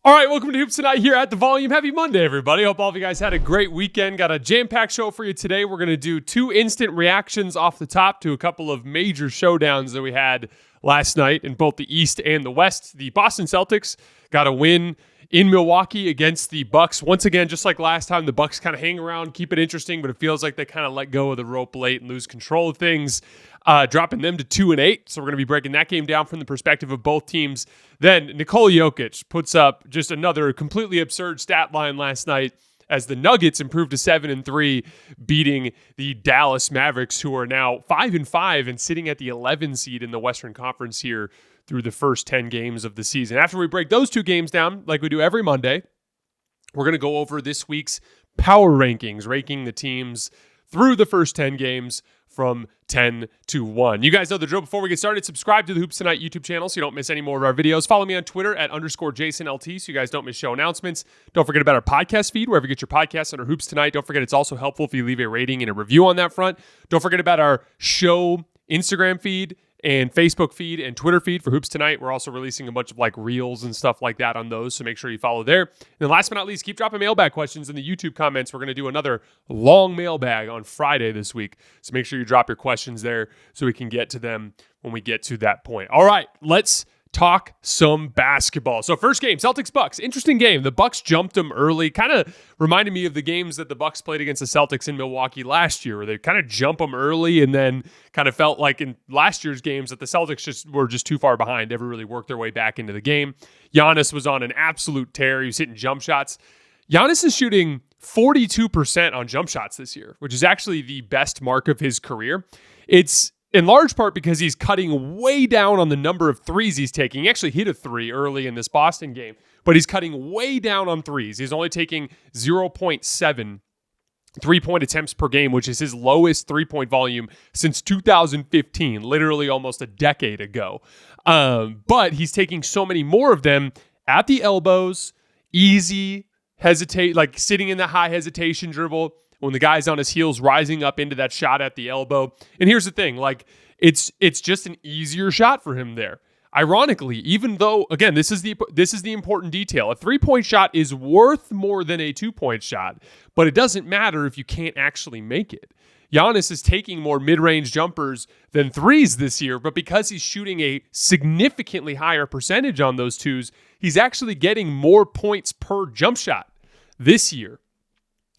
All right, welcome to Hoops Tonight here at The Volume. Happy Monday, everybody. Hope all of you guys had a great weekend. Got a jam-packed show for you today. We're going to do two instant reactions off the top to a couple of major showdowns that we had last night in both the East and the West. The Boston Celtics got a win in Milwaukee against the Bucks. Once again, just like last time, the Bucks kind of hang around, keep it interesting, but it feels like they kind of let go of the rope late and lose control of things, dropping them to 2-8. So we're going to be breaking that game down from the perspective of both teams. Then Nikola Jokic puts up just another completely absurd stat line last night as the Nuggets improved to 7-3, beating the Dallas Mavericks, who are now 5-5 and sitting at the 11 seed in the Western Conference here through the first 10 games of the season. After we break those two games down, like we do every Monday, we're going to go over this week's power rankings, ranking the teams through the first 10 games from 10 to 1. You guys know the drill. Before we get started, subscribe to the Hoops Tonight YouTube channel so you don't miss any more of our videos. Follow me on Twitter at _JasonLT so you guys don't miss show announcements. Don't forget about our podcast feed, wherever you get your podcasts under Hoops Tonight. Don't forget it's also helpful if you leave a rating and a review on that front. Don't forget about our show Instagram feed and Facebook feed and Twitter feed for Hoops Tonight. We're also releasing a bunch of like reels and stuff like that on those, so make sure you follow there. And then last but not least, keep dropping mailbag questions in the YouTube comments. We're going to do another long mailbag on Friday this week, so make sure you drop your questions there so we can get to them when we get to that point. All right, let's talk some basketball. So first game, Celtics-Bucks. Interesting game. The Bucks jumped them early. Kind of reminded me of the games that the Bucks played against the Celtics in Milwaukee last year, where they kind of jump them early and then kind of felt like in last year's games that the Celtics were too far behind, never really worked their way back into the game. Giannis was on an absolute tear. He was hitting jump shots. Giannis is shooting 42% on jump shots this year, which is actually the best mark of his career. It's in large part because he's cutting way down on the number of threes he's taking. He actually hit a three early in this Boston game, but he's cutting way down on threes. He's only taking 0.7 three-point attempts per game, which is his lowest three-point volume since 2015, literally almost a decade ago. But he's taking so many more of them at the elbows, easy, hesitate, like sitting in the high hesitation dribble, when the guy's on his heels, rising up into that shot at the elbow. And here's the thing, like it's just an easier shot for him there. Ironically, even though, again, this is the important detail. A three-point shot is worth more than a two-point shot, but it doesn't matter if you can't actually make it. Giannis is taking more mid-range jumpers than threes this year, but because he's shooting a significantly higher percentage on those twos, he's actually getting more points per jump shot this year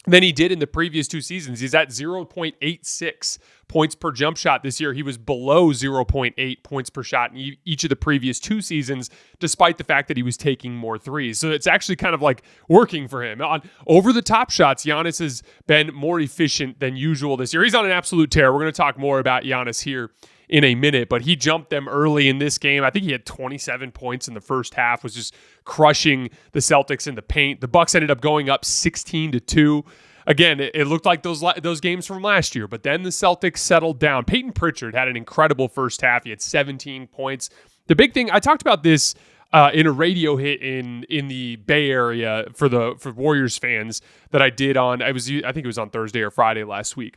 than he did in the previous two seasons. He's at 0.86 points per jump shot this year. He was below 0.8 points per shot in each of the previous two seasons, despite the fact that he was taking more threes. So it's actually kind of like working for him. On over-the-top shots, Giannis has been more efficient than usual this year. He's on an absolute tear. We're going to talk more about Giannis here in a minute, but he jumped them early in this game. I think he had 27 points in the first half, was just crushing the Celtics in the paint. The Bucks ended up going up 16-2. Again, it looked like those games from last year, but then the Celtics settled down. Peyton Pritchard had an incredible first half. He had 17 points. The big thing, I talked about this in a radio hit in the Bay Area for Warriors fans that I did I think it was on Thursday or Friday last week.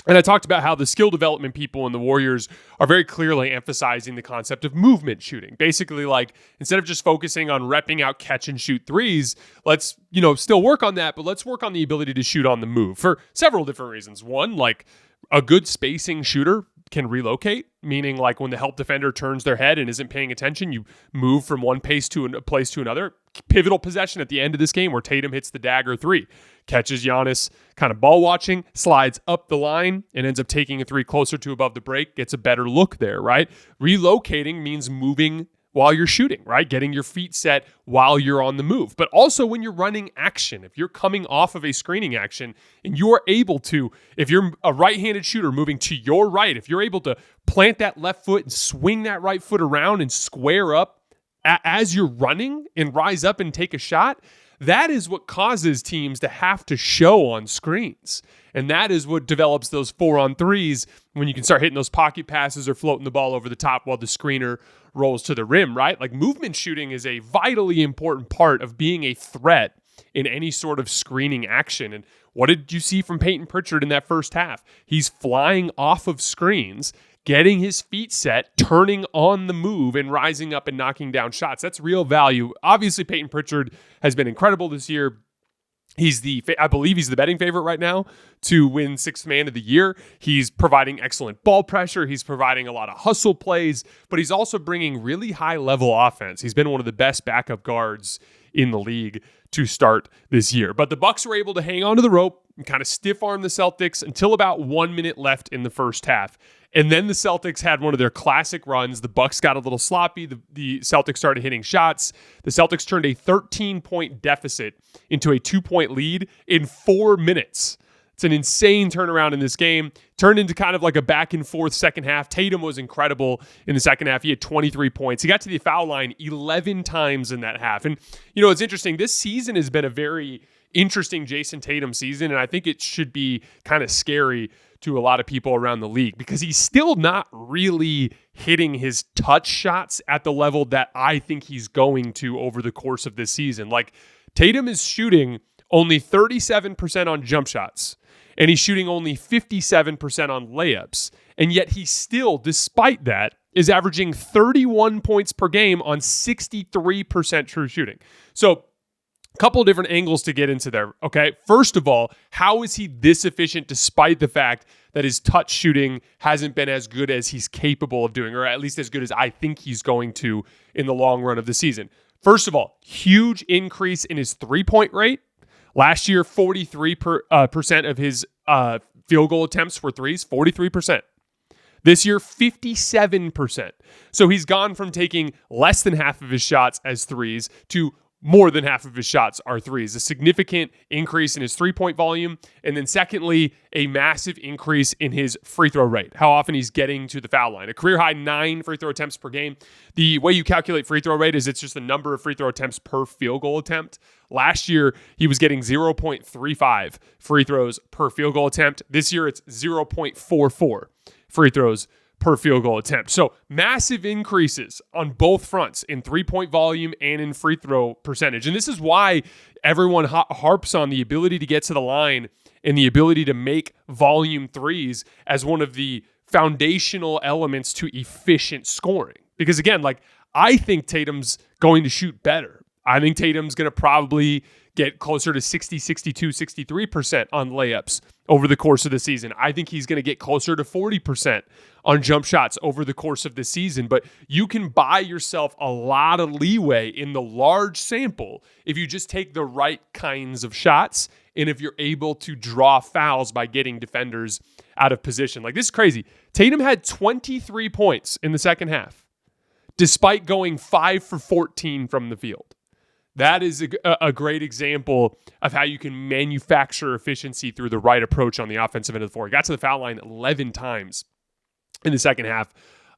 And I talked about how the skill development people in the Warriors are very clearly emphasizing the concept of movement shooting. Basically, like, instead of just focusing on repping out catch and shoot threes, let's, still work on that, but let's work on the ability to shoot on the move for several different reasons. One, like a good spacing shooter can relocate, meaning like when the help defender turns their head and isn't paying attention, you move from one place to another. Pivotal possession at the end of this game where Tatum hits the dagger three, catches Giannis kind of ball watching, slides up the line and ends up taking a three closer to above the break, gets a better look there, right? Relocating means moving while you're shooting, right? Getting your feet set while you're on the move. But also when you're running action, if you're coming off of a screening action and you're able to, if you're a right-handed shooter moving to your right, if you're able to plant that left foot and swing that right foot around and square up as you're running and rise up and take a shot, that is what causes teams to have to show on screens. And that is what develops those 4-on-3s when you can start hitting those pocket passes or floating the ball over the top while the screener rolls to the rim, right? Like, movement shooting is a vitally important part of being a threat in any sort of screening action. And what did you see from Peyton Pritchard in that first half? He's flying off of screens, getting his feet set, turning on the move, and rising up and knocking down shots. That's real value. Obviously, Peyton Pritchard has been incredible this year. I believe he's the betting favorite right now to win Sixth Man of the Year. He's providing excellent ball pressure. He's providing a lot of hustle plays, but he's also bringing really high-level offense. He's been one of the best backup guards in the league to start this year. But the Bucks were able to hang onto the rope and kind of stiff-arm the Celtics until about 1 minute left in the first half. And then the Celtics had one of their classic runs. The Bucks got a little sloppy. The Celtics started hitting shots. The Celtics turned a 13-point deficit into a 2-point lead in 4 minutes. It's an insane turnaround in this game. Turned into kind of like a back-and-forth second half. Tatum was incredible in the second half. He had 23 points. He got to the foul line 11 times in that half. And, it's interesting. This season has been a very interesting Jayson Tatum season, and I think it should be kind of scary to a lot of people around the league because he's still not really hitting his touch shots at the level that I think he's going to over the course of this season. Like, Tatum is shooting only 37% on jump shots, and he's shooting only 57% on layups. And yet he still, despite that, is averaging 31 points per game on 63% true shooting. So, couple of different angles to get into there, okay? First of all, how is he this efficient despite the fact that his touch shooting hasn't been as good as he's capable of doing, or at least as good as I think he's going to in the long run of the season? First of all, huge increase in his three-point rate. Last year, 43% of his field goal attempts were threes, 43%. This year, 57%. So he's gone from taking less than half of his shots as threes to more than half of his shots are threes. A significant increase in his three-point volume. And then secondly, a massive increase in his free throw rate, how often he's getting to the foul line. A career-high 9 free throw attempts per game. The way you calculate free throw rate is it's just the number of free throw attempts per field goal attempt. Last year, he was getting 0.35 free throws per field goal attempt. This year, it's 0.44 free throws per field goal attempt. So massive increases on both fronts in three-point volume and in free throw percentage. And this is why everyone harps on the ability to get to the line and the ability to make volume threes as one of the foundational elements to efficient scoring. Because again, I think Tatum's going to shoot better. I think Tatum's going to probably get closer to 60, 62, 63% on layups over the course of the season. I think he's going to get closer to 40% on jump shots over the course of the season. But you can buy yourself a lot of leeway in the large sample if you just take the right kinds of shots and if you're able to draw fouls by getting defenders out of position. This is crazy. Tatum had 23 points in the second half, despite going 5 for 14 from the field. That is a great example of how you can manufacture efficiency through the right approach on the offensive end of the floor. He got to the foul line 11 times in the second half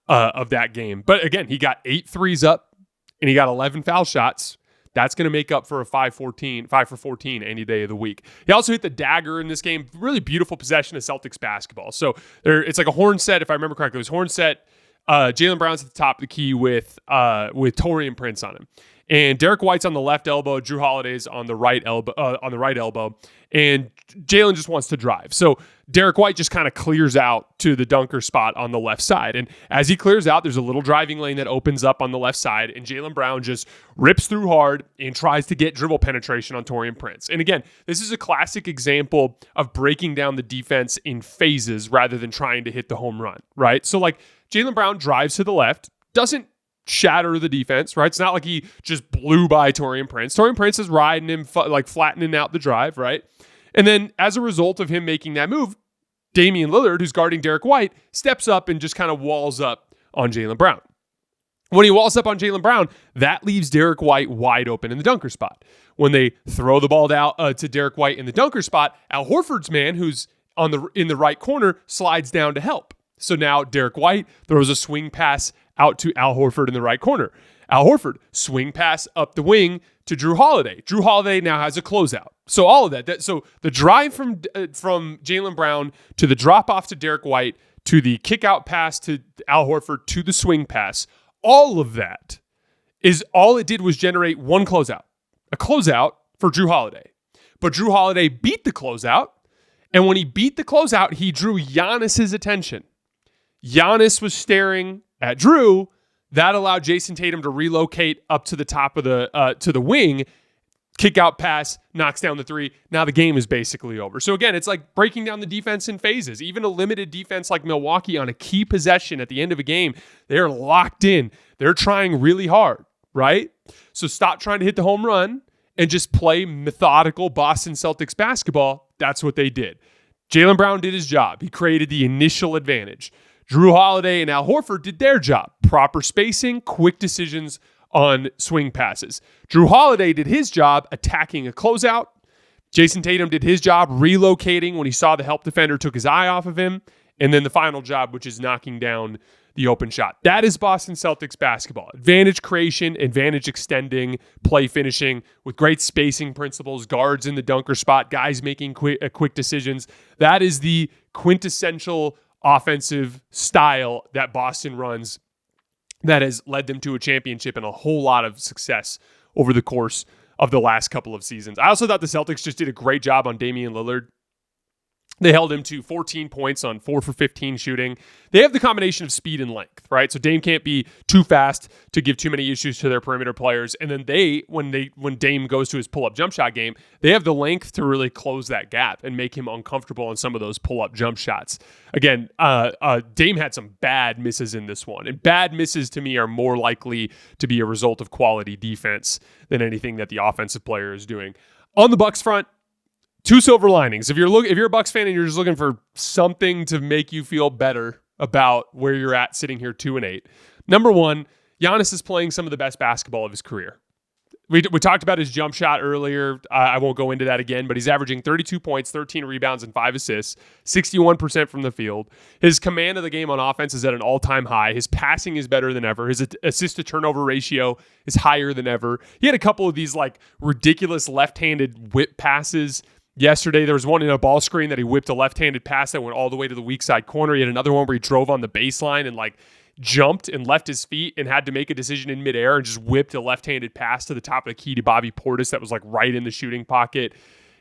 of that game. But again, he got 8 threes up and he got 11 foul shots. That's going to make up for a 5 for 14 any day of the week. He also hit the dagger in this game. Really beautiful possession of Celtics basketball. So it's like a horn set, if I remember correctly. It was horn set. Jaylen Brown's at the top of the key with Taurean Prince on him. And Derek White's on the left elbow, Drew Holiday's on the right elbow, and Jaylen just wants to drive. So Derek White just kind of clears out to the dunker spot on the left side. And as he clears out, there's a little driving lane that opens up on the left side, and Jaylen Brown just rips through hard and tries to get dribble penetration on Taurean Prince. And again, this is a classic example of breaking down the defense in phases rather than trying to hit the home run, right? So Jaylen Brown drives to the left, doesn't shatter the defense, right? It's not like he just blew by Taurean Prince. Taurean Prince is riding him, flattening out the drive, right? And then as a result of him making that move, Damian Lillard, who's guarding Derek White, steps up and just kind of walls up on Jaylen Brown. When he walls up on Jaylen Brown, that leaves Derek White wide open in the dunker spot. When they throw the ball out to Derek White in the dunker spot, Al Horford's man, who's in the right corner, slides down to help. So now Derek White throws a swing pass out to Al Horford in the right corner. Al Horford, swing pass up the wing to Drew Holiday. Drew Holiday now has a closeout. So all of that. So the drive from Jaylen Brown to the drop off to Derek White to the kick out pass to Al Horford to the swing pass, all of that is all it did was generate one closeout. A closeout for Drew Holiday. But Drew Holiday beat the closeout, and when he beat the closeout, he drew Giannis's attention. Giannis was staring at Drew. That allowed Jayson Tatum to relocate up to the top of to the wing, kick out pass, knocks down the three. Now the game is basically over. So again, it's like breaking down the defense in phases. Even a limited defense like Milwaukee on a key possession at the end of a game, they're locked in. They're trying really hard, right? So stop trying to hit the home run and just play methodical Boston Celtics basketball. That's what they did. Jaylen Brown did his job. He created the initial advantage. Drew Holiday and Al Horford did their job. Proper spacing, quick decisions on swing passes. Drew Holiday did his job attacking a closeout. Jayson Tatum did his job relocating when he saw the help defender took his eye off of him. And then the final job, which is knocking down the open shot. That is Boston Celtics basketball. Advantage creation, advantage extending, play finishing with great spacing principles, guards in the dunker spot, guys making quick decisions. That is the quintessential offensive style that Boston runs that has led them to a championship and a whole lot of success over the course of the last couple of seasons. I also thought the Celtics just did a great job on Damian Lillard. They held him to 14 points on 4 for 15 shooting. They have the combination of speed and length, right? So Dame can't be too fast to give too many issues to their perimeter players. And then when Dame goes to his pull-up jump shot game, they have the length to really close that gap and make him uncomfortable on some of those pull-up jump shots. Again, Dame had some bad misses in this one. And bad misses to me are more likely to be a result of quality defense than anything that the offensive player is doing. On the Bucks front, two silver linings. If you're a Bucks fan and you're just looking for something to make you feel better about where you're at sitting here 2-8. Number one, Giannis is playing some of the best basketball of his career. We talked about his jump shot earlier. I won't go into that again, but he's averaging 32 points, 13 rebounds, and 5 assists, 61% from the field. His command of the game on offense is at an all-time high. His passing is better than ever. His assist-to-turnover ratio is higher than ever. He had a couple of these like ridiculous left-handed whip passes. Yesterday, there was one in a ball screen that he whipped a left-handed pass that went all the way to the weak side corner. He had another one where he drove on the baseline and like jumped and left his feet and had to make a decision in midair and just whipped a left-handed pass to the top of the key to Bobby Portis that was like right in the shooting pocket.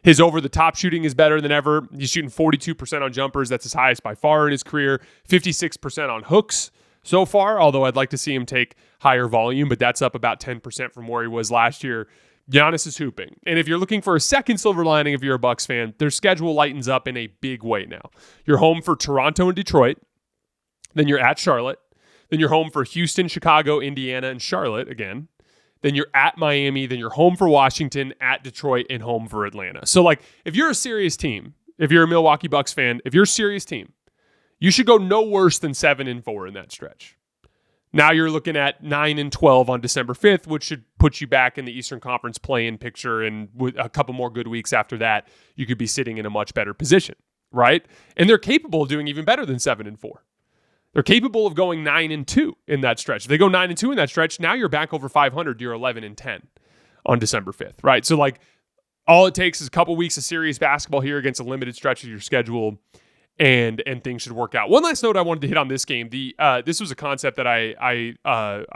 His over-the-top shooting is better than ever. He's shooting 42% on jumpers. That's his highest by far in his career. 56% on hooks so far, although I'd like to see him take higher volume, but that's up about 10% from where he was last year. Giannis is hooping. And if you're looking for a second silver lining, if you're a Bucks fan, their schedule lightens up in a big way now. You're home for Toronto and Detroit. Then you're at Charlotte. Then you're home for Houston, Chicago, Indiana, and Charlotte again. Then you're at Miami. Then you're home for Washington, at Detroit, and home for Atlanta. So, like, if you're a serious team, if you're a Milwaukee Bucks fan, if you're a serious team, you should go no worse than 7-4 in that stretch. Now you're looking at 9-12 on December 5th, which should put you back in the Eastern Conference play-in picture. And with a couple more good weeks after that, you could be sitting in a much better position, right? And they're capable of doing even better than 7-4. They're capable of going 9-2 in that stretch. If they go 9-2 in that stretch, now you're back over 500. You're 11-10 on December 5th, right? So like all it takes is a couple weeks of serious basketball here against a limited stretch of your schedule. And things should work out. One last note I wanted to hit on this game. This was a concept that I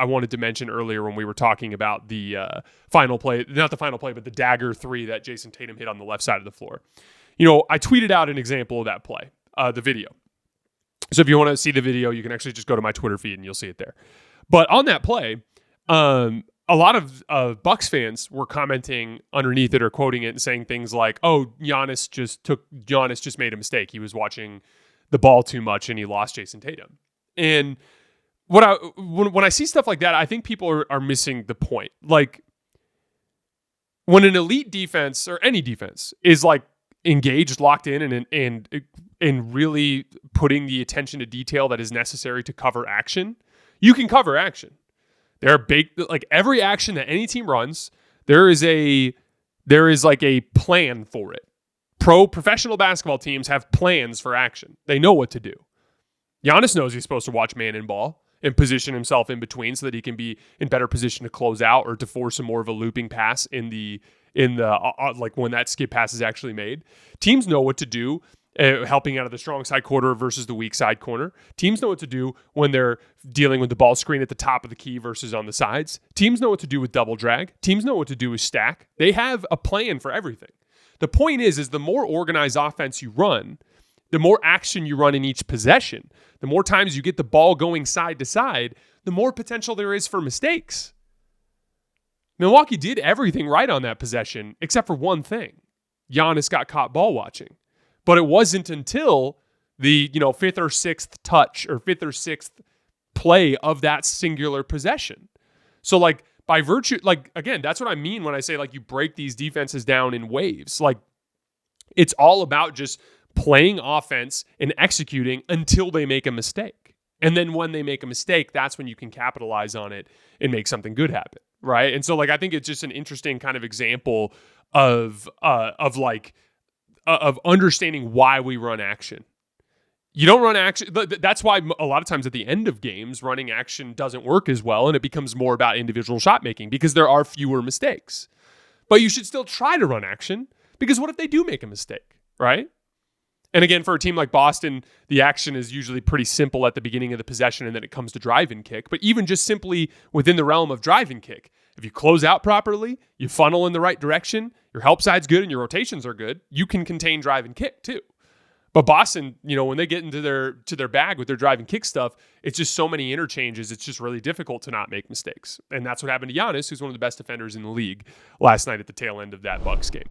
wanted to mention earlier when we were talking about the final play, not the final play, but the dagger 3 that Jayson Tatum hit on the left side of the floor. You know, I tweeted out an example of that play, the video. So if you want to see the video, you can actually just go to my Twitter feed and you'll see it there. But on that play, a lot of Bucks fans were commenting underneath it or quoting it and saying things like, "Oh, Giannis just made a mistake. He was watching the ball too much and he lost Jayson Tatum." And when I see stuff like that, I think people are missing the point. Like when an elite defense or any defense is like engaged, locked in, and really putting the attention to detail that is necessary to cover action, you can cover action. There are big, like every action that any team runs, there is like a plan for it. Professional basketball teams have plans for action. They know what to do. Giannis knows he's supposed to watch man and ball and position himself in between so that he can be in better position to close out or to force a more of a looping pass in the like when that skip pass is actually made. Teams know what to do. Helping out of the strong side corner versus the weak side corner. Teams know what to do when they're dealing with the ball screen at the top of the key versus on the sides. Teams know what to do with double drag. Teams know what to do with stack. They have a plan for everything. The point is the more organized offense you run, the more action you run in each possession, the more times you get the ball going side to side, the more potential there is for mistakes. Milwaukee did everything right on that possession except for one thing. Giannis got caught ball watching. But it wasn't until the, fifth or sixth touch or fifth or sixth play of that singular possession. So by virtue, again, that's what I mean when I say you break these defenses down in waves. It's all about just playing offense and executing until they make a mistake. And then when they make a mistake, that's when you can capitalize on it and make something good happen, right? And so I think it's just an interesting kind of example of understanding why we run action. You don't run action. That's why a lot of times at the end of games, running action doesn't work as well, and it becomes more about individual shot making because there are fewer mistakes. But you should still try to run action because what if they do make a mistake, right? And again, for a team like Boston, the action is usually pretty simple at the beginning of the possession, and then it comes to drive and kick. But even just simply within the realm of drive and kick, if you close out properly, you funnel in the right direction, your help side's good and your rotations are good, you can contain drive and kick too. But Boston, when they get into their bag with their drive and kick stuff, it's just so many interchanges. It's just really difficult to not make mistakes. And that's what happened to Giannis, who's one of the best defenders in the league last night at the tail end of that Bucks game.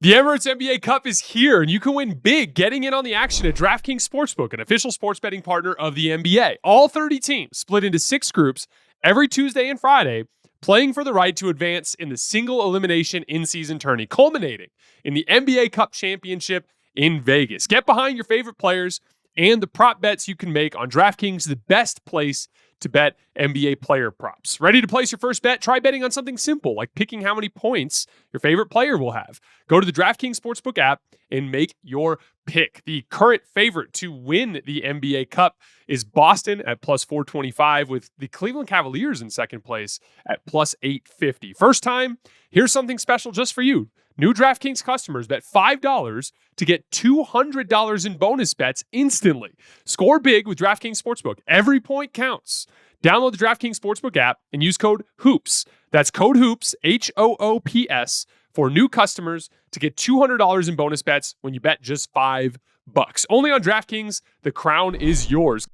The Emirates NBA Cup is here, and you can win big getting in on the action at DraftKings Sportsbook, an official sports betting partner of the NBA. All 30 teams split into 6 groups every Tuesday and Friday, playing for the right to advance in the single elimination in-season tourney, culminating in the NBA Cup Championship in Vegas. Get behind your favorite players and the prop bets you can make on DraftKings, the best place to bet NBA player props. Ready to place your first bet? Try betting on something simple, like picking how many points your favorite player will have. Go to the DraftKings Sportsbook app and make your pick. The current favorite to win the NBA Cup is Boston at plus 425, with the Cleveland Cavaliers in second place at plus 850. First time, here's something special just for you. New DraftKings customers bet $5 to get $200 in bonus bets instantly. Score big with DraftKings Sportsbook. Every point counts. Download the DraftKings Sportsbook app and use code HOOPS. That's code HOOPS, HOOPS, for new customers to get $200 in bonus bets when you bet just $5. Only on DraftKings, the crown is yours.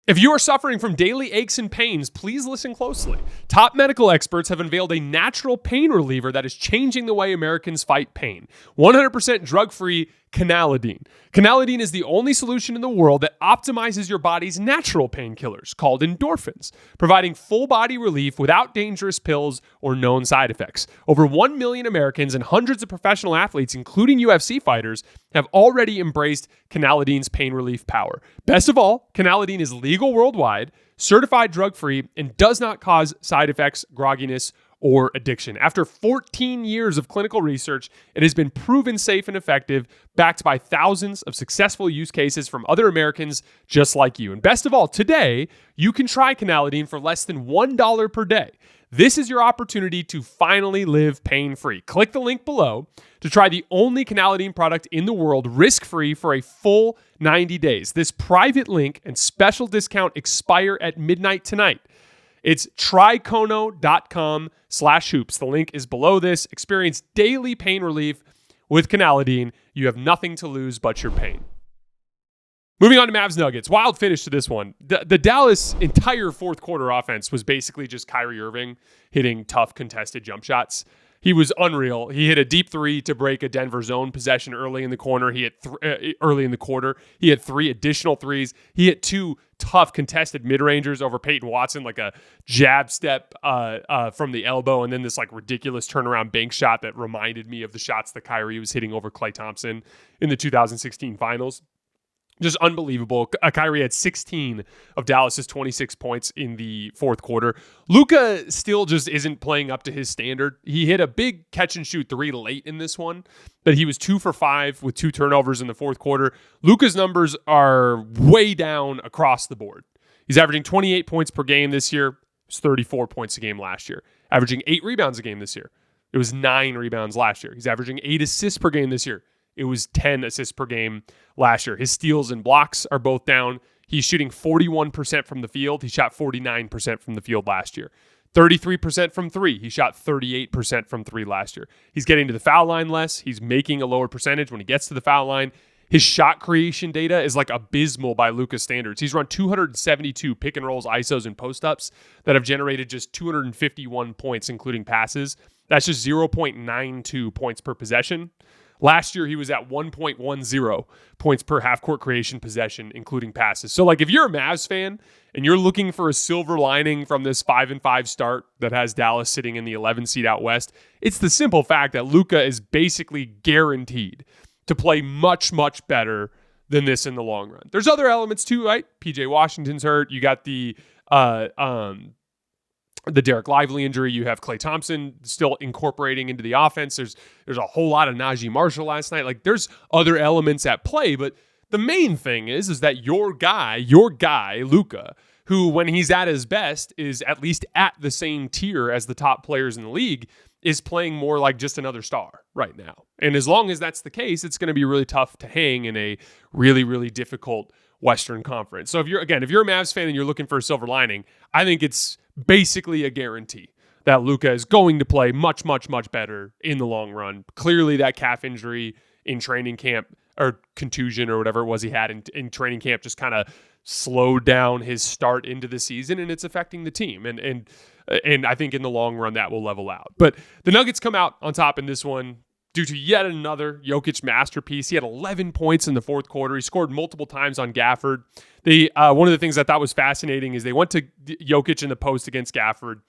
If you are suffering from daily aches and pains, please listen closely. Top medical experts have unveiled a natural pain reliever that is changing the way Americans fight pain. 100% drug-free Canalidine. Canalidine is the only solution in the world that optimizes your body's natural painkillers, called endorphins, providing full-body relief without dangerous pills or known side effects. Over 1 million Americans and hundreds of professional athletes, including UFC fighters, have already embraced Canalidine's pain relief power. Best of all, Canalidine is legal worldwide, certified drug-free, and does not cause side effects, grogginess, or addiction. After 14 years of clinical research, it has been proven safe and effective, backed by thousands of successful use cases from other Americans just like you. And best of all, today, you can try Canalidine for less than $1 per day. This is your opportunity to finally live pain-free. Click the link below to try the only Canalidine product in the world risk-free for a full 90 days. This private link and special discount expire at midnight tonight. It's trycono.com/hoops. The link is below this. Experience daily pain relief with Canalidine. You have nothing to lose but your pain. Moving on to Mavs-Nuggets. Wild finish to this one. The Dallas entire fourth quarter offense was basically just Kyrie Irving hitting tough contested jump shots. He was unreal. He hit a deep three to break a Denver zone possession early in the corner. He hit early in the quarter. He had 3 additional threes. He hit 2 tough contested mid-rangers over Peyton Watson, like a jab step from the elbow, and then this ridiculous turnaround bank shot that reminded me of the shots that Kyrie was hitting over Klay Thompson in the 2016 finals. Just unbelievable. Kyrie had 16 of Dallas's 26 points in the fourth quarter. Luka still just isn't playing up to his standard. He hit a big catch-and-shoot 3 late in this one, but he was 2 for 5 with 2 turnovers in the fourth quarter. Luka's numbers are way down across the board. He's averaging 28 points per game this year. It was 34 points a game last year. Averaging 8 rebounds a game this year. It was 9 rebounds last year. He's averaging 8 assists per game this year. It was 10 assists per game last year. His steals and blocks are both down. He's shooting 41% from the field. He shot 49% from the field last year. 33% from 3. He shot 38% from 3 last year. He's getting to the foul line less. He's making a lower percentage when he gets to the foul line. His shot creation data is like abysmal by Luka's standards. He's run 272 pick and rolls, ISOs, and post-ups that have generated just 251 points, including passes. That's just 0.92 points per possession. Last year, he was at 1.10 points per half-court creation possession, including passes. So, like, if you're a Mavs fan and you're looking for a silver lining from this 5-5 start that has Dallas sitting in the 11th seed out west, it's the simple fact that Luka is basically guaranteed to play much, much better than this in the long run. There's other elements too, right? PJ Washington's hurt. You got the Derek Lively injury. You have Klay Thompson still incorporating into the offense. There's a whole lot of Najee Marshall last night. Like, there's other elements at play, but the main thing is that your guy, Luka, who when he's at his best is at least at the same tier as the top players in the league, is playing more like just another star right now. And as long as that's the case, it's going to be really tough to hang in a really, really difficult Western Conference. So if you're a Mavs fan and you're looking for a silver lining, I think it's basically a guarantee that Luka is going to play much, much, much better in the long run. Clearly that calf injury in training camp, or contusion or whatever it was he had in training camp, just kind of slowed down his start into the season, and it's affecting the team. And I think in the long run that will level out. But the Nuggets come out on top in this one due to yet another Jokic masterpiece. He had 11 points in the fourth quarter. He scored multiple times on Gafford. One of the things I thought was fascinating is they went to Jokic in the post against Gafford,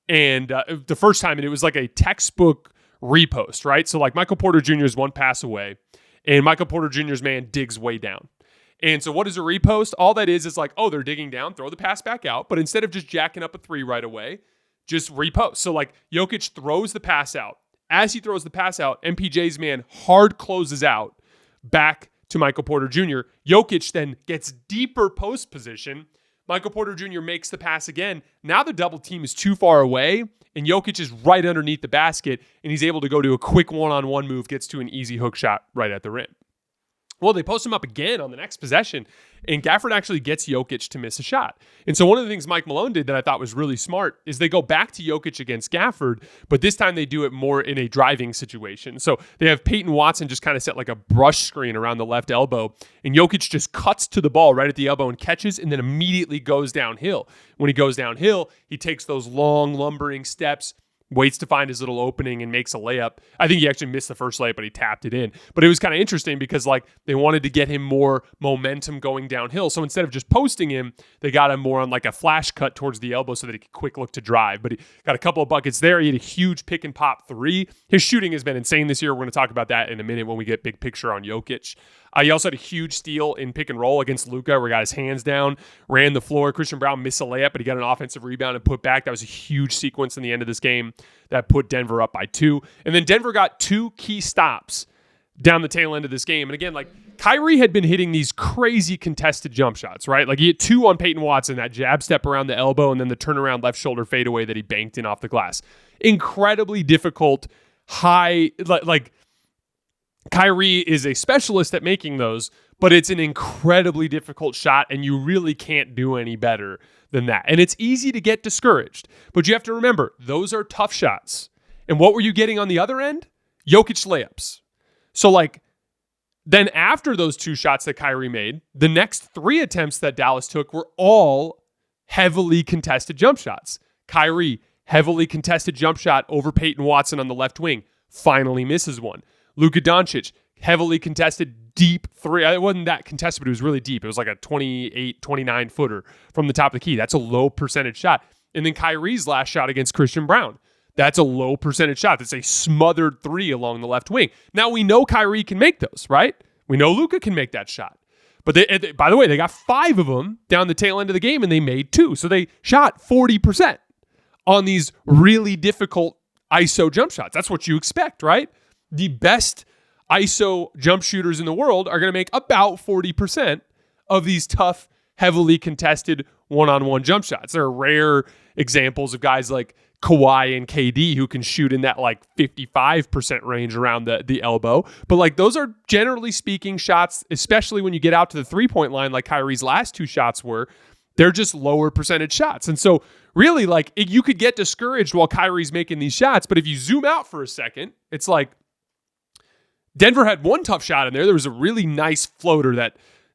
and the first time, and it was like a textbook repost, right? So like Michael Porter Jr. is one pass away, and Michael Porter Jr.'s man digs way down. And so what is a repost? All that is like, oh, they're digging down, throw the pass back out. But instead of just jacking up a three right away, just repost. So like Jokic throws the pass out. As he throws the pass out, MPJ's man hard closes out back to Michael Porter Jr. Jokic then gets deeper post position. Michael Porter Jr. makes the pass again. Now the double team is too far away, and Jokic is right underneath the basket, and he's able to go to a quick one-on-one move, gets to an easy hook shot right at the rim. Well, they post him up again on the next possession, and Gafford actually gets Jokic to miss a shot. And so one of the things Mike Malone did that I thought was really smart is they go back to Jokic against Gafford, but this time they do it more in a driving situation. So they have Peyton Watson just kind of set like a brush screen around the left elbow, and Jokic just cuts to the ball right at the elbow and catches, and then immediately goes downhill. When he goes downhill, he takes those long, lumbering steps, waits to find his little opening, and makes a layup. I think he actually missed the first layup, but he tapped it in. But it was kind of interesting because like they wanted to get him more momentum going downhill. So instead of just posting him, they got him more on like a flash cut towards the elbow so that he could quick look to drive. But he got a couple of buckets there. He had a huge pick and pop three. His shooting has been insane this year. We're going to talk about that in a minute when we get big picture on Jokic. He also had a huge steal in pick and roll against Luka, where he got his hands down, ran the floor. Christian Braun missed a layup, but he got an offensive rebound and put back. That was a huge sequence in the end of this game that put Denver up by 2. And then Denver got 2 key stops down the tail end of this game. And again, like Kyrie had been hitting these crazy contested jump shots, right? Like he hit 2 on Peyton Watson, that jab step around the elbow, and then the turnaround left shoulder fadeaway that he banked in off the glass. Incredibly difficult, high, like Kyrie is a specialist at making those, but it's an incredibly difficult shot, and you really can't do any better than that. And it's easy to get discouraged, but you have to remember, those are tough shots. And what were you getting on the other end? Jokic layups. So like, then after those 2 shots that Kyrie made, the next 3 attempts that Dallas took were all heavily contested jump shots. Kyrie, heavily contested jump shot over Peyton Watson on the left wing, finally misses one. Luka Doncic, heavily contested deep 3. It wasn't that contested, but it was really deep. It was like a 28, 29 footer from the top of the key. That's a low percentage shot. And then Kyrie's last shot against Christian Braun. That's a low percentage shot. That's a smothered 3 along the left wing. Now we know Kyrie can make those, right? We know Luka can make that shot. But they, by the way, they got 5 of them down the tail end of the game, and they made 2. So they shot 40% on these really difficult ISO jump shots. That's what you expect, right? The best ISO jump shooters in the world are going to make about 40% of these tough, heavily contested one-on-one jump shots. There are rare examples of guys like Kawhi and KD who can shoot in that like 55% range around the elbow. But like those are generally speaking shots, especially when you get out to the three-point line like Kyrie's last 2 shots were, they're just lower percentage shots. And so really like you could get discouraged while Kyrie's making these shots, but if you zoom out for a second, it's like Denver had one tough shot in there. There was a really nice floater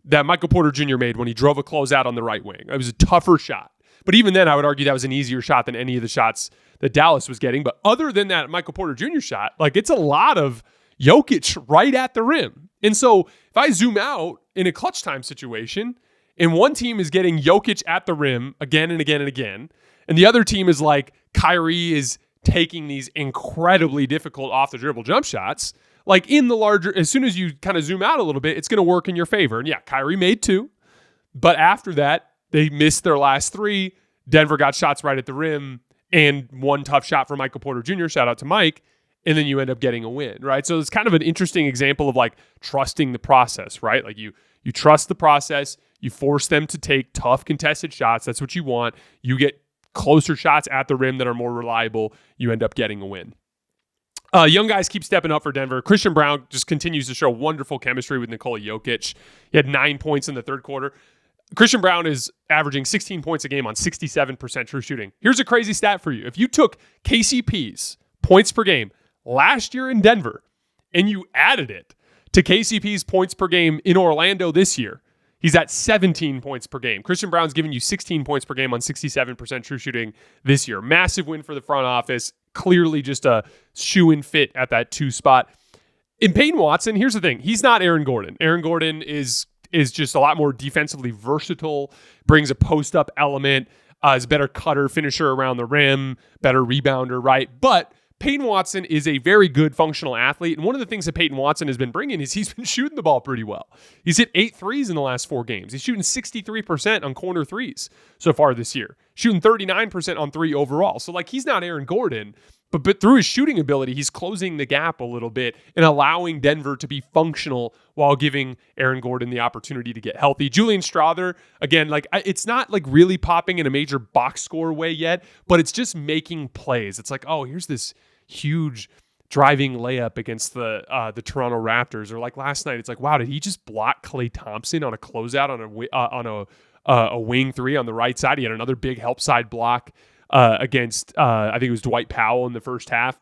that Michael Porter Jr. made when he drove a closeout on the right wing. It was a tougher shot. But even then, I would argue that was an easier shot than any of the shots that Dallas was getting. But other than that Michael Porter Jr. shot, like, it's a lot of Jokic right at the rim. And so if I zoom out in a clutch time situation, and one team is getting Jokic at the rim again and again and again, and the other team is like Kyrie is taking these incredibly difficult off the dribble jump shots, like, in the larger, as soon as you kind of zoom out a little bit, it's going to work in your favor. And yeah, Kyrie made 2, but after that, they missed their last 3. Denver got shots right at the rim and one tough shot from Michael Porter Jr. Shout out to Mike. And then you end up getting a win, right? So it's kind of an interesting example of, like, trusting the process, right? Like, you trust the process, you force them to take tough contested shots. That's what you want. You get closer shots at the rim that are more reliable. You end up getting a win. Young guys keep stepping up for Denver. Christian Braun just continues to show wonderful chemistry with Nikola Jokic. He had 9 points in the third quarter. Christian Braun is averaging 16 points a game on 67% true shooting. Here's a crazy stat for you. If you took KCP's points per game last year in Denver and you added it to KCP's points per game in Orlando this year, he's at 17 points per game. Christian Braun's giving you 16 points per game on 67% true shooting this year. Massive win for the front office. Clearly just a shoe-in fit at that 2 spot. In Peyton Watson, here's the thing. He's not Aaron Gordon. Aaron Gordon is just a lot more defensively versatile, brings a post-up element, is a better cutter, finisher around the rim, better rebounder, right? But Peyton Watson is a very good functional athlete. And one of the things that Peyton Watson has been bringing is he's been shooting the ball pretty well. He's hit 8 threes in the last 4 games. He's shooting 63% on corner threes so far this year, shooting 39% on 3 overall. So, like, he's not Aaron Gordon, but through his shooting ability, he's closing the gap a little bit and allowing Denver to be functional while giving Aaron Gordon the opportunity to get healthy. Julian Strawther, again, like, it's not like really popping in a major box score way yet, but it's just making plays. It's like, oh, here's this huge driving layup against the Toronto Raptors, or like last night, it's like, wow, did he just block Klay Thompson on a closeout on a wing 3 on the right side? He had another big help side block against I think it was Dwight Powell in the first half,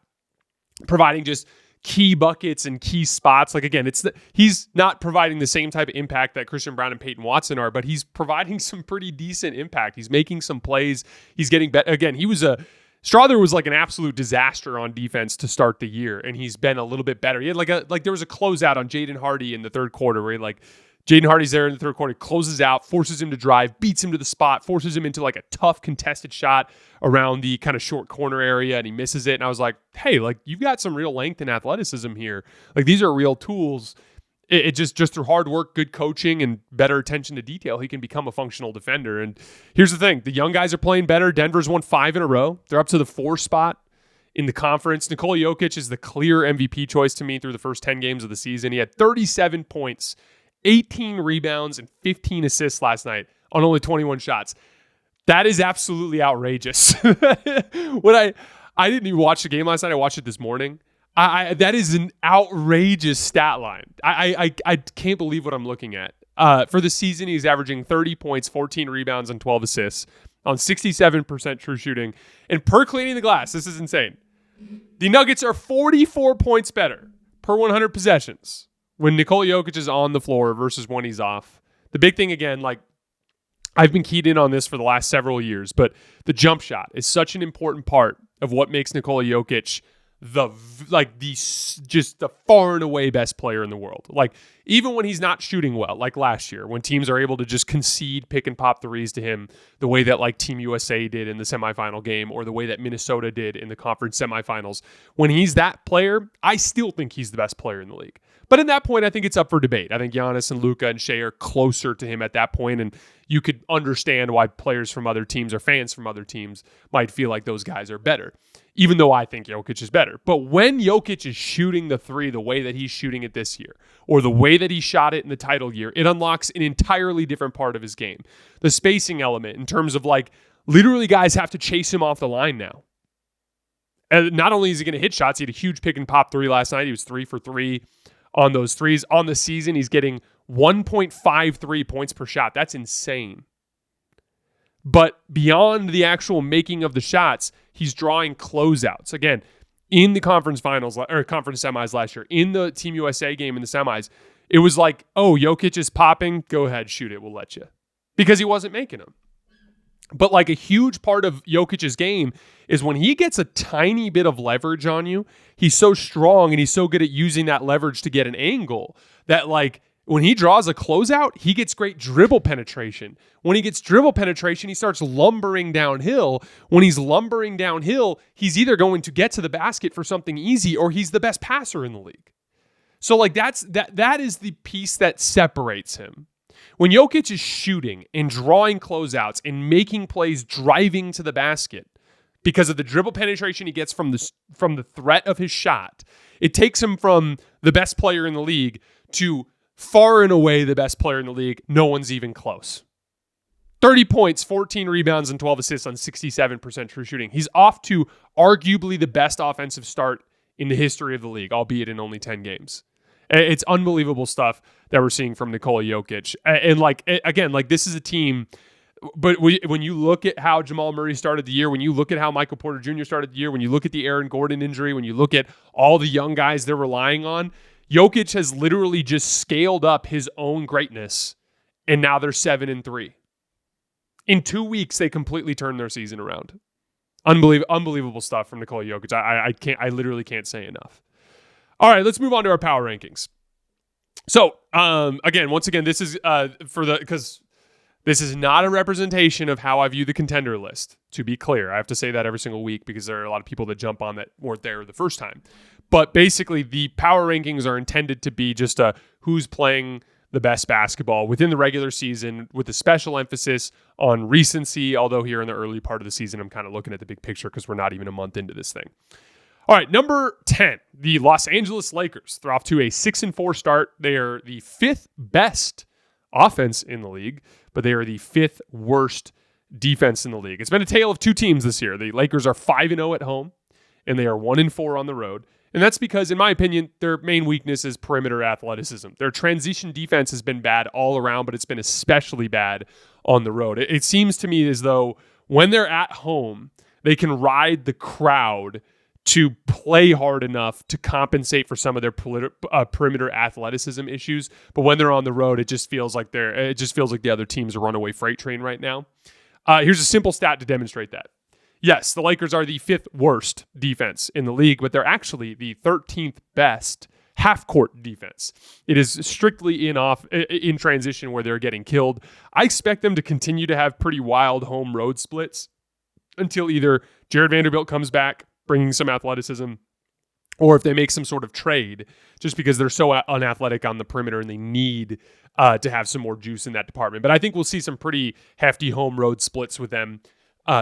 providing just key buckets and key spots. Like, again, he's not providing the same type of impact that Christian Braun and Peyton Watson are, but he's providing some pretty decent impact. He's making some plays. He's getting better. Again, Strawther was like an absolute disaster on defense to start the year, and he's been a little bit better. He had there was a closeout on Jaden Hardy in the third quarter where Jaden Hardy's there in the third quarter, closes out, forces him to drive, beats him to the spot, forces him into like a tough contested shot around the kind of short corner area, and he misses it. And I was like, hey, like, you've got some real length and athleticism here. Like, these are real tools. It just through hard work, good coaching, and better attention to detail, he can become a functional defender. And here's the thing. The young guys are playing better. Denver's won 5 in a row. They're up to the 4 spot in the conference. Nikola Jokic is the clear MVP choice to me through the first 10 games of the season. He had 37 points, 18 rebounds, and 15 assists last night on only 21 shots. That is absolutely outrageous. I didn't even watch the game last night. I watched it this morning. That is an outrageous stat line. I can't believe what I'm looking at. For the season, he's averaging 30 points, 14 rebounds, and 12 assists on 67% true shooting. And per cleaning the glass, this is insane. The Nuggets are 44 points better per 100 possessions when Nikola Jokic is on the floor versus when he's off. The big thing, again, like, I've been keyed in on this for the last several years, but the jump shot is such an important part of what makes Nikola Jokic the far and away best player in the world. Like, even when he's not shooting well, like last year, when teams are able to just concede pick and pop threes to him the way that like Team USA did in the semifinal game, or the way that Minnesota did in the conference semifinals, when he's that player, I still think he's the best player in the league. But at that point, I think it's up for debate. I think Giannis and Luka and Shea are closer to him at that point, and you could understand why players from other teams or fans from other teams might feel like those guys are better, even though I think Jokic is better. But when Jokic is shooting the 3 the way that he's shooting it this year, or the way that he shot it in the title year, it unlocks an entirely different part of his game. The spacing element, in terms of like, literally guys have to chase him off the line now. And not only is he going to hit shots, he had a huge pick and pop 3 last night. He was 3 for 3 on those threes. On the season, he's getting 1.53 points per shot. That's insane. But beyond the actual making of the shots, he's drawing closeouts. Again, in the conference finals or conference semis last year, in the Team USA game in the semis, it was like, oh, Jokic is popping. Go ahead, shoot it. We'll let you. Because he wasn't making them. But like a huge part of Jokic's game is when he gets a tiny bit of leverage on you, he's so strong and he's so good at using that leverage to get an angle that like when he draws a closeout, he gets great dribble penetration. When he gets dribble penetration, he starts lumbering downhill. When he's lumbering downhill, he's either going to get to the basket for something easy or he's the best passer in the league. So like that is the piece that separates him. When Jokic is shooting and drawing closeouts and making plays driving to the basket because of the dribble penetration he gets from the threat of his shot, it takes him from the best player in the league to far and away the best player in the league. No one's even close. 30 points, 14 rebounds, and 12 assists on 67% true shooting. He's off to arguably the best offensive start in the history of the league, albeit in only 10 games. It's unbelievable stuff that we're seeing from Nikola Jokic. And like, again, like this is a team, but when you look at how Jamal Murray started the year, when you look at how Michael Porter Jr. started the year, when you look at the Aaron Gordon injury, when you look at all the young guys they're relying on, Jokic has literally just scaled up his own greatness, and now they're 7-3. In 2 weeks, they completely turned their season around. Unbelievable stuff from Nikola Jokic. I literally can't say enough. All right, let's move on to our power rankings. So, once again, this is because this is not a representation of how I view the contender list. To be clear, I have to say that every single week because there are a lot of people that jump on that weren't there the first time. But basically, the power rankings are intended to be just who's playing the best basketball within the regular season with a special emphasis on recency, although here in the early part of the season, I'm kind of looking at the big picture because we're not even a month into this thing. All right, number 10, the Los Angeles Lakers. They're off to a 6-4 start. They are the 5th best offense in the league, but they are the 5th worst defense in the league. It's been a tale of two teams this year. The Lakers are 5-0 at home, and they are 1-4 on the road. And that's because, in my opinion, their main weakness is perimeter athleticism. Their transition defense has been bad all around, but it's been especially bad on the road. It seems to me as though when they're at home, they can ride the crowd to play hard enough to compensate for some of their perimeter athleticism issues. But when they're on the road, it just feels like the other team's a runaway freight train right now. Here's a simple stat to demonstrate that. Yes, the Lakers are the 5th worst defense in the league, but they're actually the 13th best half-court defense. It is strictly in transition where they're getting killed. I expect them to continue to have pretty wild home-road splits until either Jared Vanderbilt comes back, bringing some athleticism, or if they make some sort of trade, just because they're so unathletic on the perimeter and they need to have some more juice in that department. But I think we'll see some pretty hefty home-road splits with them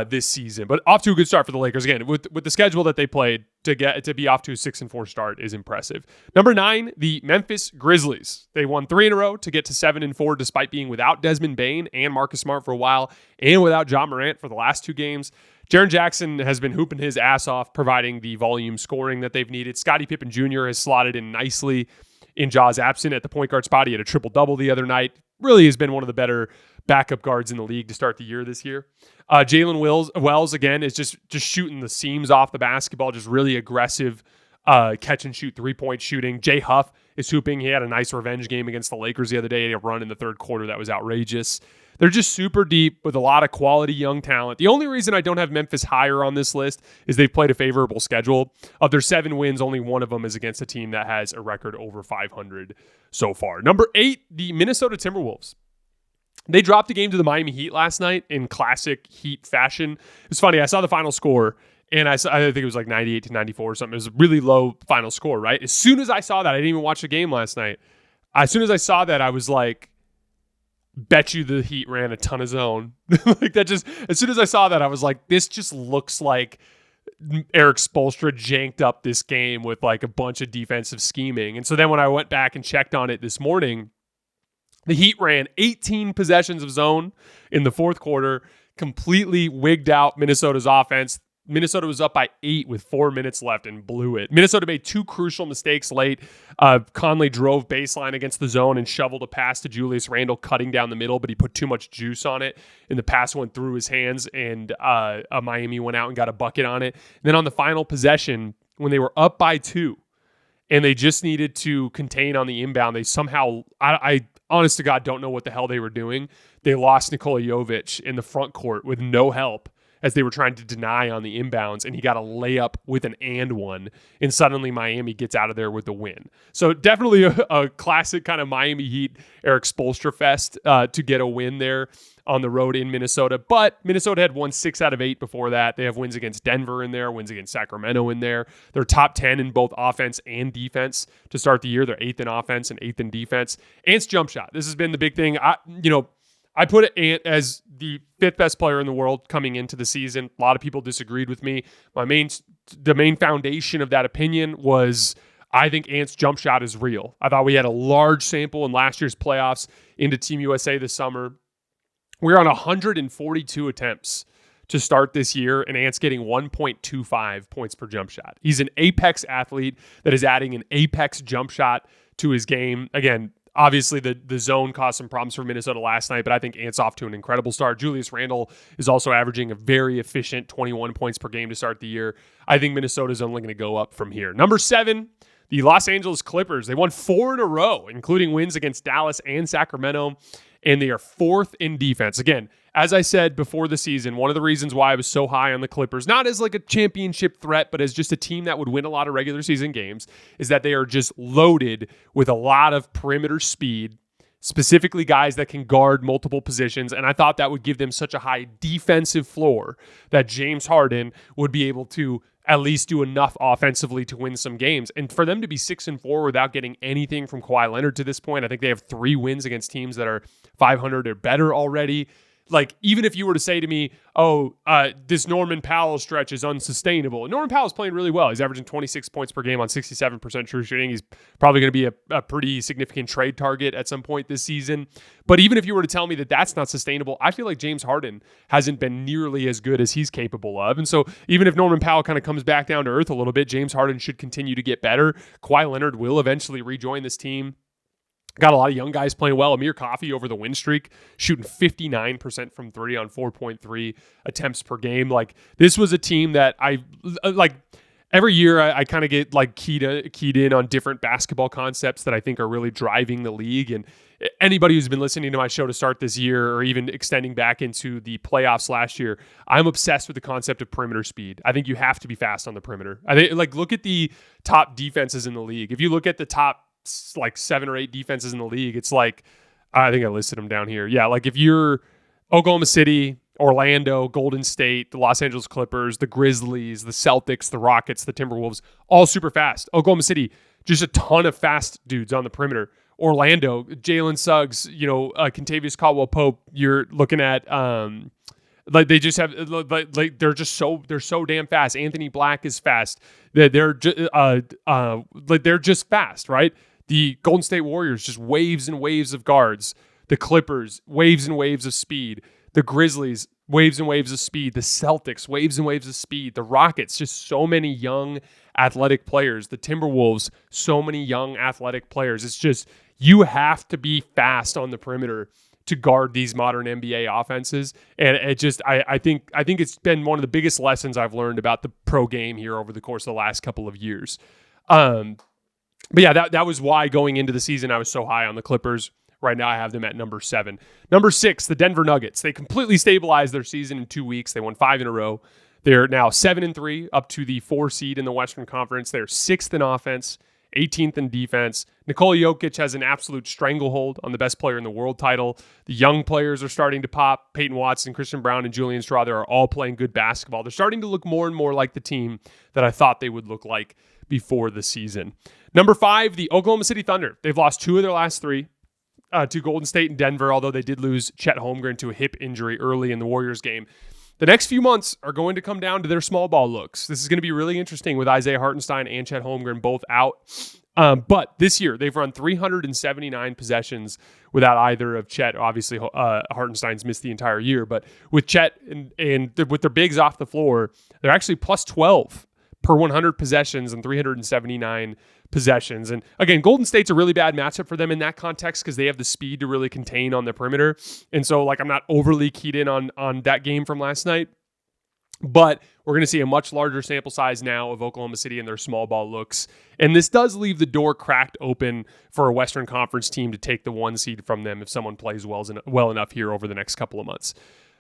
this season. But off to a good start for the Lakers. Again, with the schedule that they played, to be off to a 6-4 start is impressive. Number 9, the Memphis Grizzlies. They won 3 in a row to get to 7-4 despite being without Desmond Bane and Marcus Smart for a while and without Ja Morant for the last 2 games. Jaren Jackson has been hooping his ass off, providing the volume scoring that they've needed. Scottie Pippen Jr. has slotted in nicely in Ja's absence at the point guard spot. He had a triple-double the other night. Really has been one of the better backup guards in the league to start the year this year. Jalen Wells, again, is just shooting the seams off the basketball, just really aggressive catch-and-shoot three-point shooting. Jay Huff is hooping. He had a nice revenge game against the Lakers the other day. He had a run in the third quarter that was outrageous. They're just super deep with a lot of quality young talent. The only reason I don't have Memphis higher on this list is they've played a favorable schedule. Of their 7 wins, only one of them is against a team that has a record over 500 so far. Number 8, the Minnesota Timberwolves. They dropped a game to the Miami Heat last night in classic Heat fashion. It's funny, I saw the final score, and I think it was like 98-94 or something. It was a really low final score, right? As soon as I saw that, I didn't even watch the game last night. As soon as I saw that, I was like, bet you the Heat ran a ton of zone. Like that just, as soon as I saw that, I was like, this just looks like Eric Spoelstra janked up this game with like a bunch of defensive scheming. And so then when I went back and checked on it this morning, the Heat ran 18 possessions of zone in the fourth quarter, completely wigged out Minnesota's offense. Minnesota was up by 8 with 4 minutes left and blew it. Minnesota made 2 crucial mistakes late. Conley drove baseline against the zone and shoveled a pass to Julius Randle, cutting down the middle, but he put too much juice on it, and the pass went through his hands, and Miami went out and got a bucket on it. And then on the final possession, when they were up by 2 and they just needed to contain on the inbound, they somehow, I honest to God, don't know what the hell they were doing. They lost Nikola Jokic in the front court with no help as they were trying to deny on the inbounds, and he got a layup with an and one, and suddenly Miami gets out of there with the win. So definitely a classic kind of Miami Heat, Eric Spoelstra fest to get a win there on the road in Minnesota. But Minnesota had won 6 out of 8 before that. They have wins against Denver in there, wins against Sacramento in there. They're top 10 in both offense and defense to start the year. They're 8th in offense and 8th in defense. Ant's jump shot. This has been the big thing. I put Ant as the 5th best player in the world coming into the season. A lot of people disagreed with me. The main foundation of that opinion was I think Ant's jump shot is real. I thought we had a large sample in last year's playoffs into Team USA this summer. We're on 142 attempts to start this year, and Ant's getting 1.25 points per jump shot. He's an apex athlete that is adding an apex jump shot to his game. Again, obviously, the zone caused some problems for Minnesota last night, but I think Ant's off to an incredible start. Julius Randle is also averaging a very efficient 21 points per game to start the year. I think Minnesota's only going to go up from here. Number 7, the Los Angeles Clippers. They won 4 in a row, including wins against Dallas and Sacramento, and they are 4th in defense. Again, as I said before the season, one of the reasons why I was so high on the Clippers, not as like a championship threat, but as just a team that would win a lot of regular season games, is that they are just loaded with a lot of perimeter speed, specifically guys that can guard multiple positions. And I thought that would give them such a high defensive floor that James Harden would be able to at least do enough offensively to win some games. And for them to be 6-4 without getting anything from Kawhi Leonard to this point, I think they have 3 wins against teams that are 500 or better already. Like, even if you were to say to me, this Norman Powell stretch is unsustainable. Norman Powell's playing really well. He's averaging 26 points per game on 67% true shooting. He's probably going to be a pretty significant trade target at some point this season. But even if you were to tell me that that's not sustainable, I feel like James Harden hasn't been nearly as good as he's capable of. And so even if Norman Powell kind of comes back down to earth a little bit, James Harden should continue to get better. Kawhi Leonard will eventually rejoin this team. Got a lot of young guys playing well. Amir Coffey over the win streak, shooting 59% from 3 on 4.3 attempts per game. Like, this was a team that every year I kind of get like keyed in on different basketball concepts that I think are really driving the league. And anybody who's been listening to my show to start this year, or even extending back into the playoffs last year, I'm obsessed with the concept of perimeter speed. I think you have to be fast on the perimeter. I think, look at the top defenses in the league. If you look at the top 7 or 8 defenses in the league, it's like, I think I listed them down here. Yeah, like if you're Oklahoma City, Orlando, Golden State, the Los Angeles Clippers, the Grizzlies, the Celtics, the Rockets, the Timberwolves, all super fast. Oklahoma City, just a ton of fast dudes on the perimeter. Orlando, Jalen Suggs, Kentavious Caldwell-Pope. You're looking at they just have they're so damn fast. Anthony Black is fast. They're just fast, right? The Golden State Warriors, just waves and waves of guards. The Clippers, waves and waves of speed. The Grizzlies, waves and waves of speed. The Celtics, waves and waves of speed. The Rockets, just so many young athletic players. The Timberwolves, so many young athletic players. It's just, you have to be fast on the perimeter to guard these modern NBA offenses. And it just, I think it's been one of the biggest lessons I've learned about the pro game here over the course of the last couple of years. But yeah, that was why going into the season I was so high on the Clippers. Right now I have them at number 7. Number 6, the Denver Nuggets. They completely stabilized their season in 2 weeks. They won 5 in a row. They're now 7-3, up to the 4 seed in the Western Conference. They're 6th in offense, 18th in defense. Nikola Jokic has an absolute stranglehold on the best player in the world title. The young players are starting to pop. Peyton Watson, Christian Brown, and Julian Strawther are all playing good basketball. They're starting to look more and more like the team that I thought they would look like before the season. Number 5, the Oklahoma City Thunder. They've lost 2 of their last 3 to Golden State and Denver, although they did lose Chet Holmgren to a hip injury early in the Warriors game. The next few months are going to come down to their small ball looks. This is going to be really interesting with Isaiah Hartenstein and Chet Holmgren both out. But this year, they've run 379 possessions without either of Chet. Obviously, Hartenstein's missed the entire year. But with Chet and with their bigs off the floor, they're actually plus 12 per 100 possessions and 379 possessions. And again, Golden State's a really bad matchup for them in that context because they have the speed to really contain on the perimeter. And so, I'm not overly keyed in on that game from last night. But we're going to see a much larger sample size now of Oklahoma City and their small ball looks. And this does leave the door cracked open for a Western Conference team to take the 1 seed from them if someone plays well enough here over the next couple of months.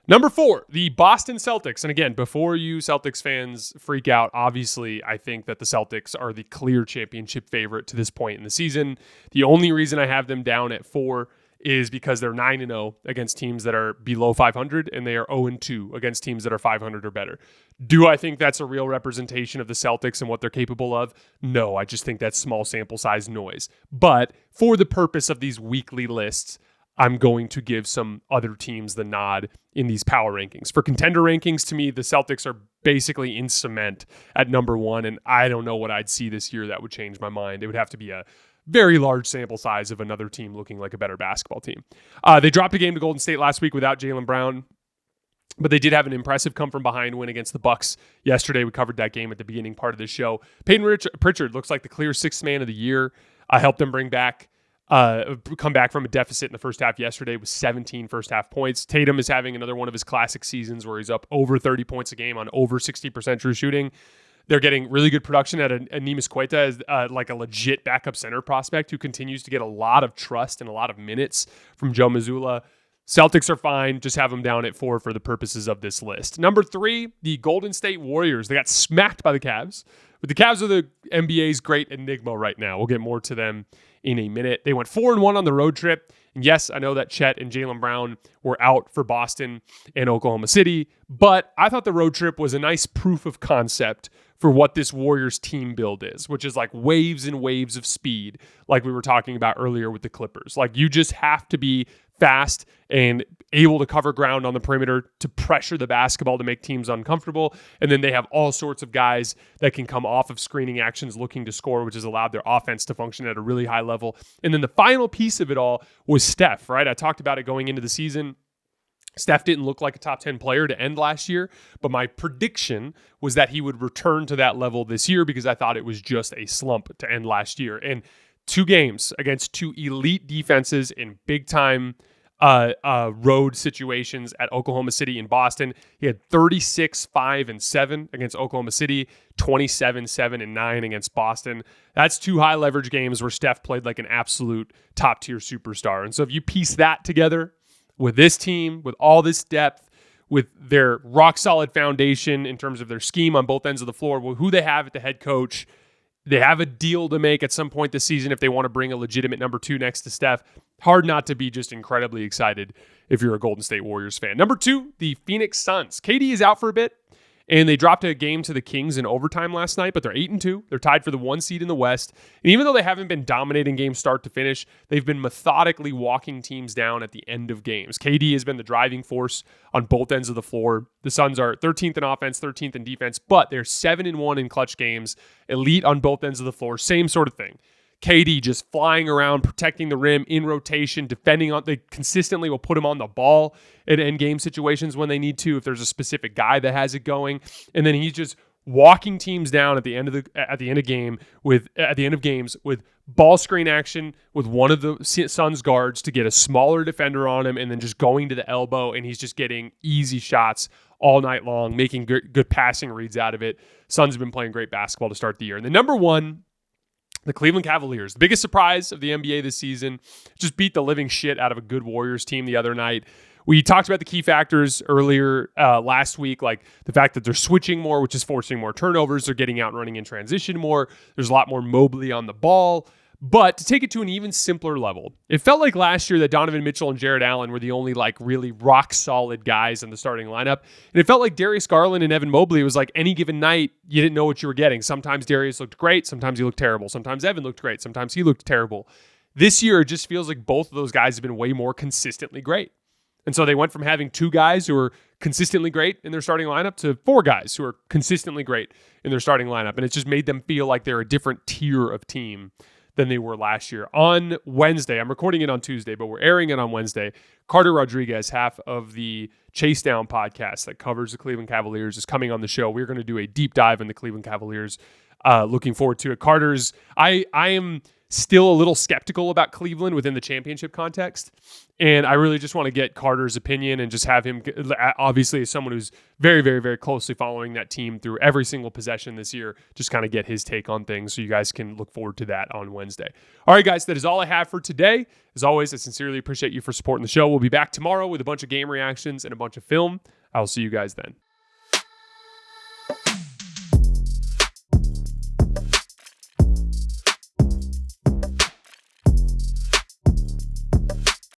Number 4, the Boston Celtics. And again, before you Celtics fans freak out, obviously, I think that the Celtics are the clear championship favorite to this point in the season. The only reason I have them down at 4 is because they're 9-0 against teams that are below 500, and they are 0-2 against teams that are 500 or better. Do I think that's a real representation of the Celtics and what they're capable of? No, I just think that's small sample size noise. But for the purpose of these weekly lists, I'm going to give some other teams the nod in these power rankings. For contender rankings, to me, the Celtics are basically in cement at number 1, and I don't know what I'd see this year that would change my mind. It would have to be a very large sample size of another team looking like a better basketball team. They dropped a game to Golden State last week without Jaylen Brown, but they did have an impressive come-from-behind win against the Bucks yesterday. We covered that game at the beginning part of this show. Peyton Pritchard looks like the clear 6th man of the year. Helped them come back from a deficit in the first half yesterday with 17 first-half points. Tatum is having another one of his classic seasons where he's up over 30 points a game on over 60% true shooting. They're getting really good production at Neemias Queta as like a legit backup center prospect who continues to get a lot of trust and a lot of minutes from Joe Mazzulla. Celtics are fine. Just have them down at 4 for the purposes of this list. Number 3, the Golden State Warriors. They got smacked by the Cavs. But the Cavs are the NBA's great enigma right now. We'll get more to them in a minute. They went 4-1 on the road trip. And yes, I know that Chet and Jaylen Brown were out for Boston and Oklahoma City, but I thought the road trip was a nice proof of concept for what this Warriors team build is, which is like waves and waves of speed, like we were talking about earlier with the Clippers. Like you just have to be fast and able to cover ground on the perimeter to pressure the basketball to make teams uncomfortable. And then they have all sorts of guys that can come off of screening actions looking to score, which has allowed their offense to function at a really high level. And then the final piece of it all was Steph, right? I talked about it going into the season. Steph didn't look like a top 10 player to end last year, but my prediction was that he would return to that level this year because I thought it was just a slump to end last year. And 2 games against 2 elite defenses in big-time road situations at Oklahoma City and Boston. He had 36, 5, and 7 against Oklahoma City, 27, 7, and 9 against Boston. That's 2 high leverage games where Steph played like an absolute top tier superstar. And so if you piece that together with this team, with all this depth, with their rock solid foundation in terms of their scheme on both ends of the floor, with who they have at the head coach, they have a deal to make at some point this season if they want to bring a legitimate number 2 next to Steph. Hard not to be just incredibly excited if you're a Golden State Warriors fan. Number 2, the Phoenix Suns. KD is out for a bit, and they dropped a game to the Kings in overtime last night, but they're 8-2. They're tied for the 1 seed in the West. And even though they haven't been dominating games start to finish, they've been methodically walking teams down at the end of games. KD has been the driving force on both ends of the floor. The Suns are 13th in offense, 13th in defense, but they're 7-1 in clutch games, elite on both ends of the floor. Same sort of thing. KD just flying around, protecting the rim in rotation, defending on. They consistently will put him on the ball in end game situations when they need to, if there's a specific guy that has it going. And then he's just walking teams down at the end of games with ball screen action with one of the Suns guards to get a smaller defender on him, and then just going to the elbow, and he's just getting easy shots all night long, making good passing reads out of it. Suns have been playing great basketball to start the year. And the number 1, the Cleveland Cavaliers, the biggest surprise of the NBA this season, just beat the living shit out of a good Warriors team the other night. We talked about the key factors earlier last week, like the fact that they're switching more, which is forcing more turnovers. They're getting out and running in transition more. There's a lot more Mobley on the ball. But to take it to an even simpler level, it felt like last year that Donovan Mitchell and Jared Allen were the only like really rock solid guys in the starting lineup. And it felt like Darius Garland and Evan Mobley was like any given night, you didn't know what you were getting. Sometimes Darius looked great. Sometimes he looked terrible. Sometimes Evan looked great. Sometimes he looked terrible. This year, it just feels like both of those guys have been way more consistently great. And so they went from having 2 guys who are consistently great in their starting lineup to 4 guys who are consistently great in their starting lineup. And it's just made them feel like they're a different tier of team than they were last year. On Wednesday, I'm recording it on Tuesday, but we're airing it on Wednesday. Carter Rodriguez, half of the Chase Down podcast that covers the Cleveland Cavaliers, is coming on the show. We're going to do a deep dive in the Cleveland Cavaliers. Looking forward to it. I am still a little skeptical about Cleveland within the championship context. And I really just want to get Carter's opinion and just have him, obviously, as someone who's very, very, very closely following that team through every single possession this year, just kind of get his take on things. So you guys can look forward to that on Wednesday. All right, guys, that is all I have for today. As always, I sincerely appreciate you for supporting the show. We'll be back tomorrow with a bunch of game reactions and a bunch of film. I will see you guys then.